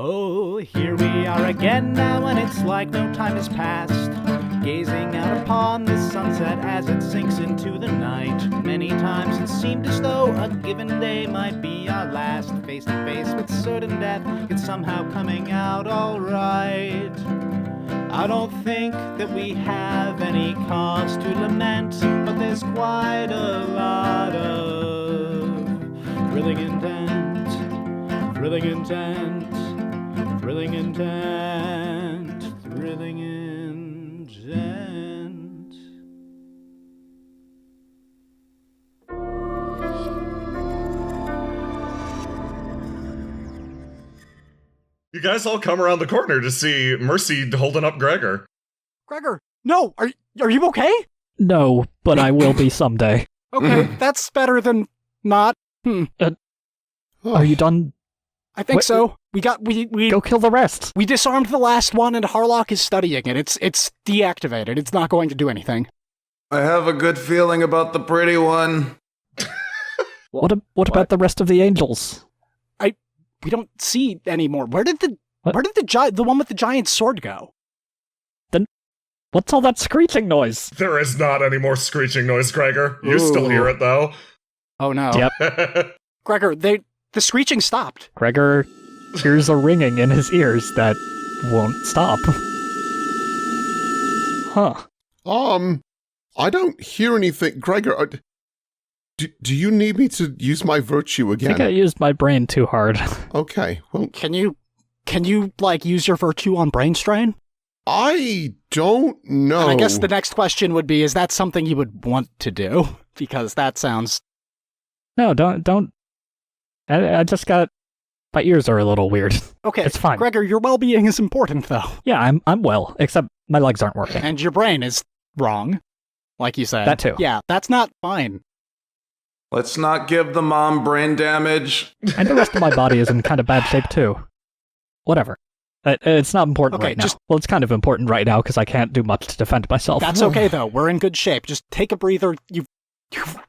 Oh, here we are again now, and it's like no time has passed. Gazing out upon the sunset as it sinks into the night. Many times it seemed as though a given day might be our last. Face to face with certain death, it's somehow coming out alright. I don't think that we have any cause to lament, but there's quite a lot of thrilling intent, thrilling intent, thrilling intent, thrilling intent. You guys all come around the corner to see Mercy holding up Gregor. Gregor, no, are you okay? No, but I will be someday. Okay, that's better than not. Are you done? I think so. We Go kill the rest. We disarmed the last one, and Harlock is studying it. It's deactivated. It's not going to do anything. I have a good feeling about the pretty one. What about the rest of the angels? We don't see anymore. Where did the one with the giant sword go? Then what's all that screeching noise? There is not any more screeching noise, Gregor. You still hear it, though. Oh no. Yep. Gregor, the screeching stopped. Gregor hears a ringing in his ears that won't stop. Huh. I don't hear anything. Gregor, do you need me to use my virtue again? I think I used my brain too hard. Okay, well... Can you, use your virtue on brain strain? I don't know. And I guess the next question would be, is that something you would want to do? Because that sounds... No, don't. I just got... My ears are a little weird. Okay, it's fine. Gregor, your well-being is important, though. Yeah, I'm well, except my legs aren't working. And your brain is wrong, like you said. That too. Yeah, that's not fine. Let's not give the mom brain damage. And the rest of my body is in kind of bad shape, too. Whatever. It's not important right now. Well, it's kind of important right now, because I can't do much to defend myself. That's okay, though. We're in good shape. Just take a breather. You've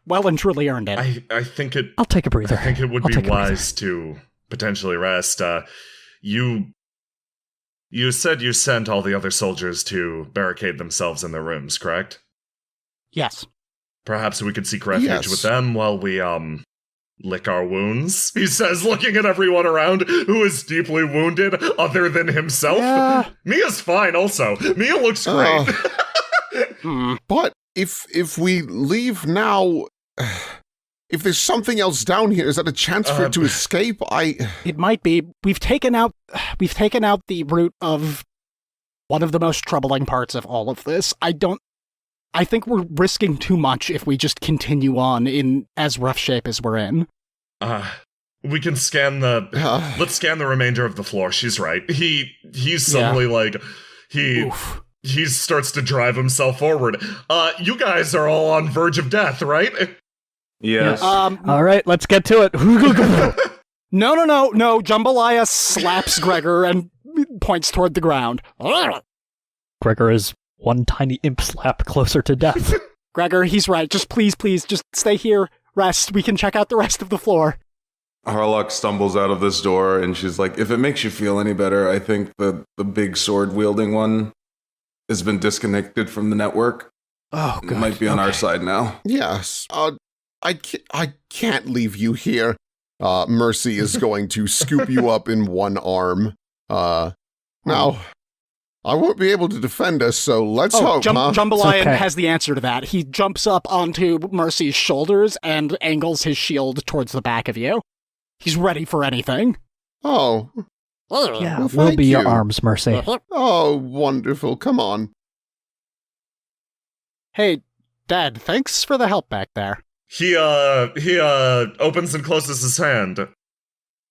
well and truly earned it. I think it... I'll take a breather. I think it would be wise to potentially rest. You said you sent all the other soldiers to barricade themselves in their rooms, correct? Yes. Perhaps we could seek refuge with them while we, lick our wounds, he says, looking at everyone around who is deeply wounded other than himself. Yeah. Mia's fine also. Mia looks great. But if we leave now... If there's something else down here, is that a chance for it to escape? It might be. We've taken out the root of one of the most troubling parts of all of this. I think we're risking too much if we just continue on in as rough shape as we're in. We can scan let's scan the remainder of the floor. She's right. He's suddenly he starts to drive himself forward. You guys are all on verge of death, right? Yes. All right, let's get to it. No. Jambalaya slaps Gregor and points toward the ground. Gregor is one tiny imp slap closer to death. Gregor, he's right. Just please, just stay here. Rest. We can check out the rest of the floor. Harlock stumbles out of this door and she's like, if it makes you feel any better, I think the big sword-wielding one has been disconnected from the network. Oh, God. It might be on our side now. Yes. I can't leave you here. Mercy is going to scoop you up in one arm. Now, I won't be able to defend us, so let's hope, Jambalaya has the answer to that. He jumps up onto Mercy's shoulders and angles his shield towards the back of you. He's ready for anything. Oh. Yeah, well, we'll be your you. arms, Mercy. Oh, wonderful. Come on. Hey, Dad, thanks for the help back there. He opens and closes his hand.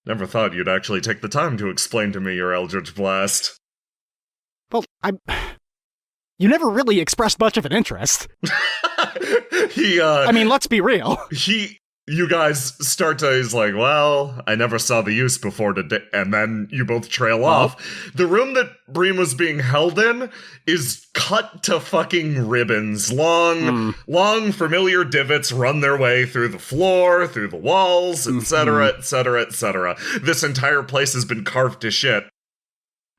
Never thought you'd actually take the time to explain to me your Eldritch Blast. Well, you never really expressed much of an interest. I mean, let's be real. you guys start to, he's like, well, I never saw the use before today, and then you both trail off. The room that Bream was being held in is cut to fucking ribbons. Long familiar divots run their way through the floor, through the walls, etc., etc., etc. This entire place has been carved to shit.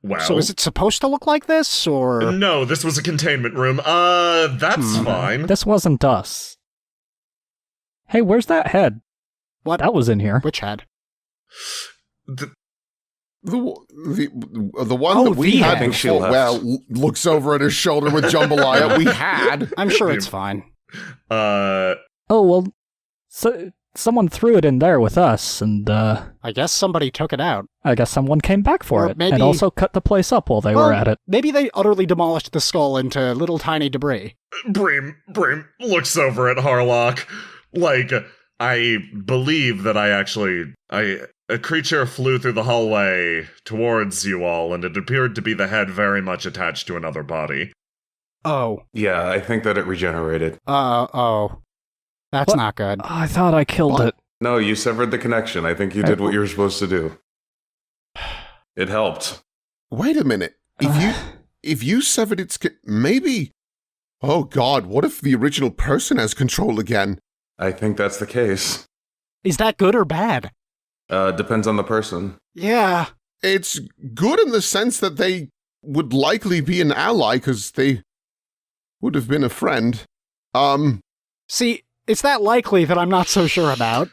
Wow. So is it supposed to look like this, or...? No, this was a containment room. That's fine. This wasn't us. Hey, where's that head? What? That was in here. Which head? The one that we had before. Well, looks over at his shoulder with jambalaya. We had. I'm sure it's fine. Oh, well, so someone threw it in there with us, and, I guess somebody took it out. I guess someone came back for Or it, maybe- and also cut the place up while they were at it. Maybe they utterly demolished the skull into little tiny debris. Bream looks over at Harlock. Like, I believe that a creature flew through the hallway towards you all, and it appeared to be the head very much attached to another body. Oh. Yeah, I think that it regenerated. Oh. That's What? not good. I thought I killed it. No, you severed the connection. I think you did what you were supposed to do. It helped. Wait a minute. If you severed its... maybe... Oh god, what if the original person has control again? I think that's the case. Is that good or bad? Depends on the person. Yeah. It's good in the sense that they would likely be an ally, because they would have been a friend. See, it's that likely that I'm not so sure about.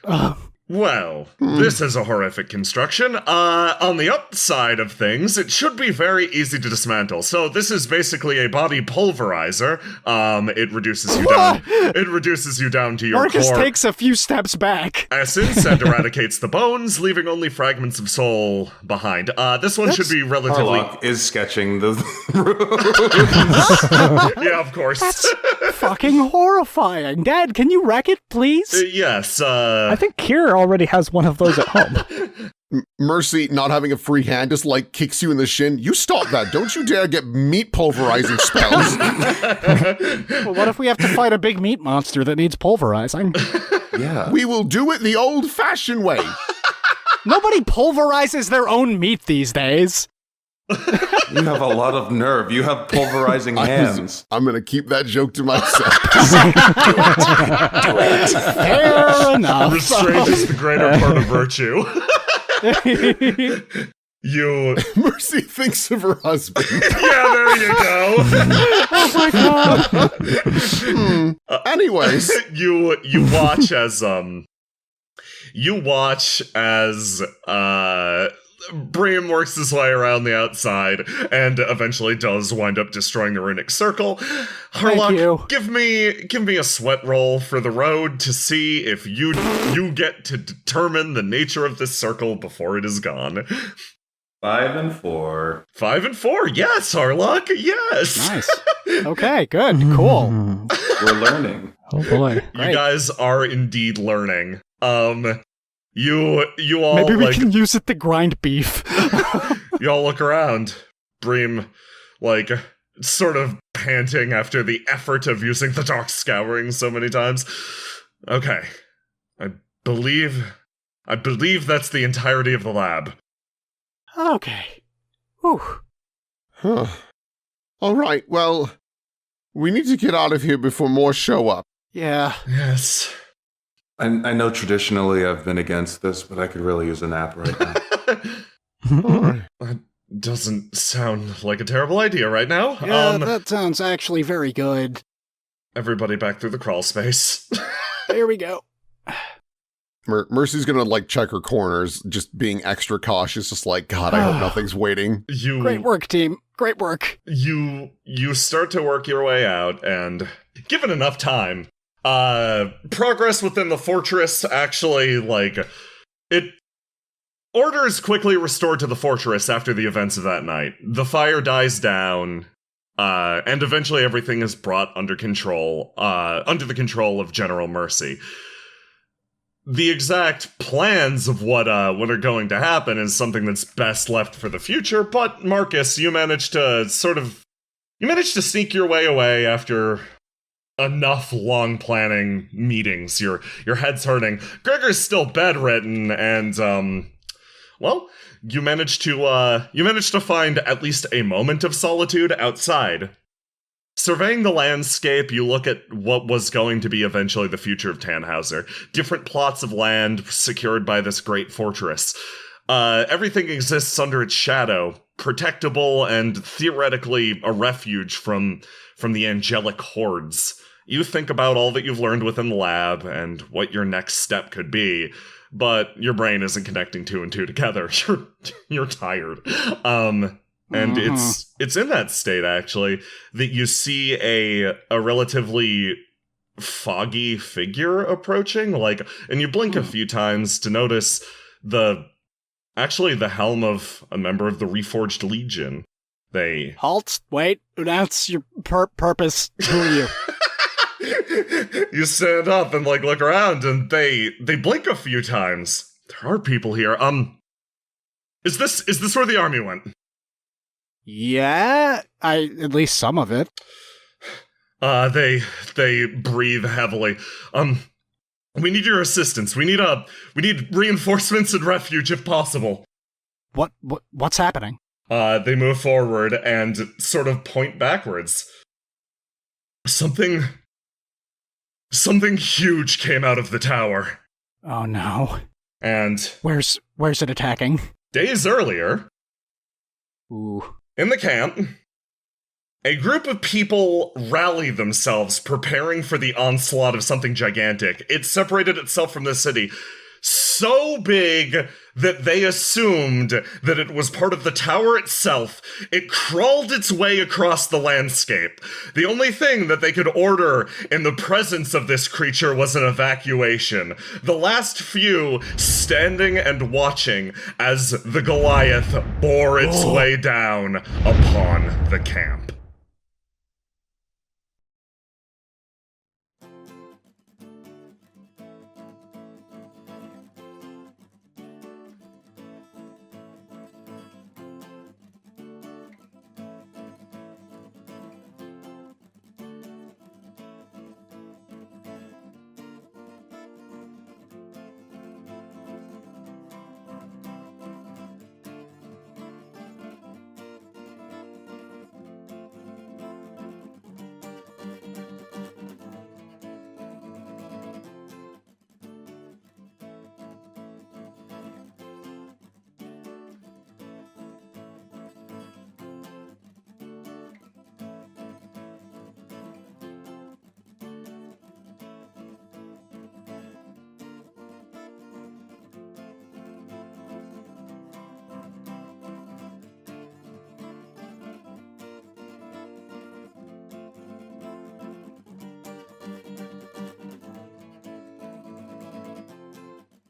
Well, this is a horrific construction. On the upside of things, it should be very easy to dismantle. So this is basically a body pulverizer. It reduces you down. It reduces you down to your Markus core takes a few steps back. essence and eradicates the bones, leaving only fragments of soul behind. This one should be relatively... Harlock is sketching the room. Yeah, of course. That's fucking horrifying. Dad, can you wreck it, please? Yes, I think Kira already has one of those at home. Mercy, not having a free hand, just like kicks you in the shin. You stop that. Don't you dare get meat pulverizing spells. Well, what if we have to fight a big meat monster that needs pulverizing? Yeah. We will do it the old-fashioned way. Nobody pulverizes their own meat these days. You have a lot of nerve. You have pulverizing hands. I'm going to keep that joke to myself. Fair enough. restraint is the greater part of virtue. You... Mercy thinks of her husband. Yeah, there you go. Oh my god. Anyways. You watch as Bream works his way around the outside and eventually does wind up destroying the runic circle. Thank you. Harlock, give me a sweat roll for the road to see if you get to determine the nature of this circle before it is gone. 5 and 4. 5 and 4, yes, Harlock, yes. Nice. Okay, good, cool. We're learning. Oh boy. You Great. guys are indeed learning. You all Maybe we like can use it to grind beef. you all look around. Bream, like, sort of panting after the effort of using the dark scouring so many times. Okay. I believe that's the entirety of the lab. Okay. Whew. Huh. All right, well, we need to get out of here before more show up. Yeah. Yes. I know traditionally I've been against this, but I could really use a nap right now. All right. That doesn't sound like a terrible idea right now. Yeah, that sounds actually very good. Everybody back through the crawl space. There we go. Mercy's gonna, like, check her corners, just being extra cautious, just like, God, I hope nothing's waiting. Great work, team. Great work. You start to work your way out, and given enough time, progress within the fortress actually, like, order is quickly restored to the fortress after the events of that night. The fire dies down, and eventually everything is brought under control, under the control of General Mercy. The exact plans of what are going to happen is something that's best left for the future, but Markus, you managed to sneak your way away after enough long planning meetings. Your head's hurting. Gregor's still bedridden, and well, you managed to find at least a moment of solitude outside. Surveying the landscape, you look at what was going to be eventually the future of Tannhauser. Different plots of land secured by this great fortress. Everything exists under its shadow, protectable and theoretically a refuge from the angelic hordes. You think about all that you've learned within the lab and what your next step could be, but your brain isn't connecting two and two together. You're tired. And it's in that state, actually, that you see a relatively foggy figure approaching, and you blink a few times to notice the helm of a member of the Reforged Legion. They... Halt! Wait, announce your purpose. Who are you? You stand up and, look around, and they blink a few times. There are people here. Is this where the army went? Yeah, at least some of it. They breathe heavily. We need your assistance. We need reinforcements and refuge if possible. What's happening? They move forward and sort of point backwards. Something huge came out of the tower. Oh no. And where's it attacking? Days earlier. Ooh. In the camp, a group of people rally themselves, preparing for the onslaught of something gigantic. It separated itself from the city, so big that they assumed that it was part of the tower itself. It crawled its way across the landscape. The only thing that they could order in the presence of this creature was an evacuation. The last few standing and watching as the Goliath bore its way down upon the camp.